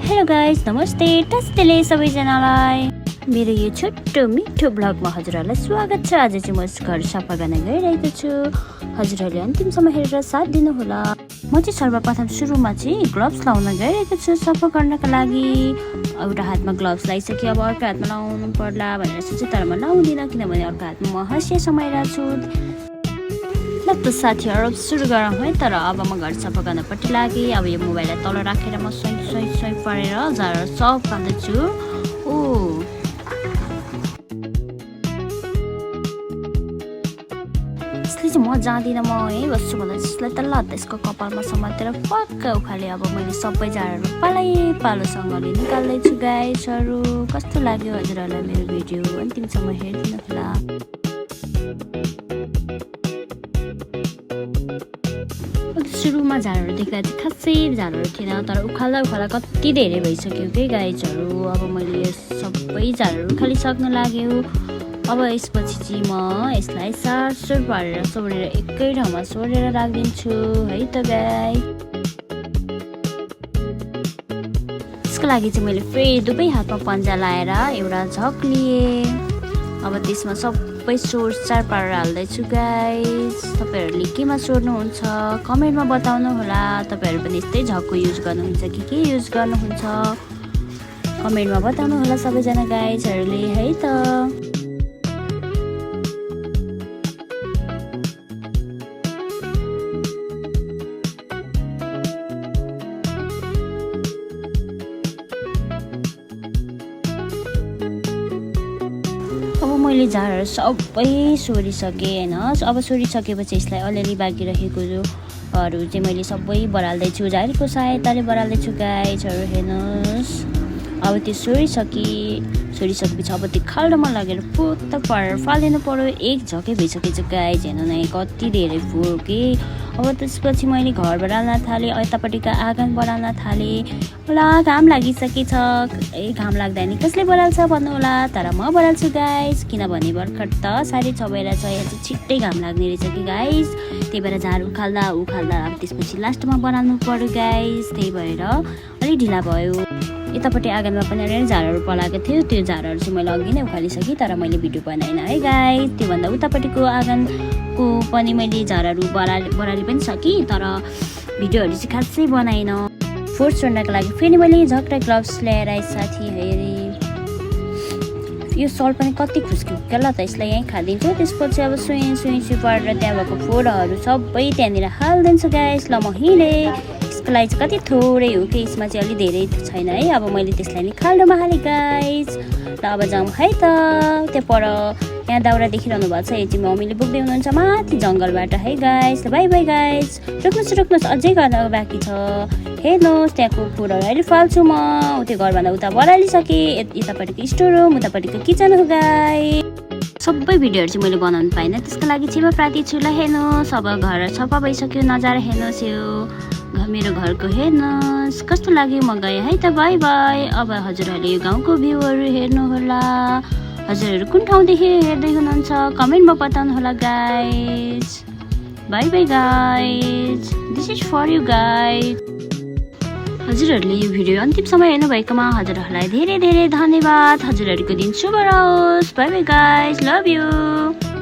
Hello guys, नमस्ते। टस्टेले सबैजनालाई मेरो यो छोटो मिठो ब्लगमा हजुरहरूलाई स्वागत छ। आज चाहिँ म घर सफा गर्न गइरहेको छु। हजुरहरूले अन्तिमसम्म हेरेर साथ दिनुहोला। म चाहिँ सर्वप्रथम सुरुमा चाहिँ ग्लोभ्स लाउन गइरहेको छु सफा गर्नको लागि। एउटा हातमा ग्लोभ्स लगाइसकेँ, अब अर्को हातमा लाउनु पर्ला भनेर सोचेँ, तर म लाउँदिनँ किनभने अर्को हातमा म हँसिया समाइरहेको छु। ल त साथीहरू, सुरु गरौँ है। तर अब म घर सफा गर्नपट्टि लागेँ। अब यो मोबाइललाई तल राखेर म सोइ परेर झार सफ पार्दैछु। यसले चाहिँ म जाँदिनँ, म यहीँ बस्छु भन्दा त्यसलाई त ल त्यसको कपालमा समातेर पक्का उखाले। अब मैले सबै झारहरू पालोसँगले निकाल्दैछु। गाइसहरू, कस्तो लाग्यो हजुरहरूलाई मेरो भिडियो? अन्तिमसम्म हेरिदिनु होला। सुरुमा झारहरू देख्दा चाहिँ खासै झारहरू थिएन, तर उखाल्दा कति धेरै भइसक्यो के गाइजहरू। अब मैले यो सबै झारहरू उखालिसक्न लाग्यो। अब यसपछि चाहिँ म यसलाई सारसुर पारेर सोरेर एकै ठाउँमा सोरेर राखिदिन्छु है त गाई। त्यसको लागि चाहिँ मैले फेरि दुवै हातमा पन्जा लाएर एउटा झक लिएँ। अब त्यसमा सबै सोरसार पारेर हाल्दैछु गाइस। तपाईँहरूले केमा सोर्नुहुन्छ कमेन्टमा बताउनु होला। तपाईँहरू पनि यस्तै झक्को युज गर्नुहुन्छ कि के युज गर्नुहुन्छ कमेन्टमा बताउनु होला सबैजना गाइजहरूले है त। मैले झारहरू सबै सोरिसकेँ होइन। अब सोरिसकेपछि यसलाई अलिअलि बाँकी रहेकोहरू चाहिँ मैले सबै बढाल्दैछु, झारीको सहायताले बढाल्दैछु गाइजहरू। हेर्नुहोस्, अब त्यो सोरिसकेपछि अब त्यो खाल्डोमा लगेर पोत पारेर फालिनु पर्यो। एक झकै भइसकेछ गाइज, हेर्नु न कति धेरै फोर के। अब त्यसपछि मैले घर बढाल्न थालेँ, यतापट्टिको आँगन बढाल्न थालेँ। होला घाम लागिसकेछ। घाम लाग्दा नि कसले बढाल्छ भन्नु होला, तर म बढाल्छु गाइज। किनभने भर्खर त 6:30 भइरहेछ, यहाँ चाहिँ छिट्टै घाम लाग्ने रहेछ कि गाइज। त्यही भएर झार उखाल्दा अब त्यसपछि लास्टमा बनाउनु पर्यो गाइज। त्यही भएर अलिक ढिला भयो। यतापट्टि आँगनमा पनि अलिअलि झारहरू पलाएको थियो, त्यो झारहरू चाहिँ मैले अघि नै उखालिसकेँ, तर मैले भिडियो बनाइनँ है गाइज। त्योभन्दा उतापट्टिको आँगनको पनि मैले झारहरू बढाली पनि सकेँ, तर भिडियोहरू चाहिँ खासै बनाइनँ। फोर्स छोड्नको लागि फेरि मैले झक्रै ग्लोभ्स ल्याएर साथी हेरेँ। यो सल पनि कति खुस्क्यो क्या ल त, यसलाई यहीँ खादिन्छु। त्यसपछि अब सुई पारेर त्यहाँ भएको फोहोरहरू सबै त्यहाँनिर हालिदिन्छु गाइस। ल म हिँडेँ। यसको लागि चाहिँ कति थोरै हो कि, यसमा चाहिँ अलिक धेरै छैन है। अब मैले त्यसलाई नि खाल्डोमा हालेँ गाइस। ल अब जाउँ है त। त्यहाँ पर यहाँ दाउरा देखिरहनु भएको छ, यो चाहिँ मम्मीले बोक्दै हुनुहुन्छ माथि जङ्गलबाट है गाइस। ल बाई बाई गाइस। रोक्नुहोस्, अझै गर्न बाँकी छ। हेर्नुहोस्, त्यहाँको फोहोरहरू अहिले फाल्छु म। त्यो घरभन्दा उता बढालिसकेँ। यतापट्टिको स्टोर रुम, उतापट्टिको किचन हो गाइस। सबै भिडियोहरू चाहिँ मैले बनाउनु पाइनँ, त्यसको लागि क्षमा प्रार्थी छु। ल हेर्नुहोस्, अब घर सफा भइसक्यो। नजारा हेर्नुहोस्, यो मेरो घरको हेर्नुहोस् कस्तो लाग्यो। म गएँ है त, बाई बाई। अब हजुरहरूले यो गाउँको भ्यूहरू हेर्नुहोला। हजुरहरू कुन ठाउँदेखि हेर्दै हुनुहुन्छ कमेन्टमा बताउनु होला guys. Bye bye guys, this is for you guys. हजुरहरूले यो भिडियो अन्तिमसम्म हेर्नुभएकोमा हजुरहरूलाई धेरै धेरै धन्यवाद। हजुरहरूको दिन शुभ रहोस्। By bye guys, love you.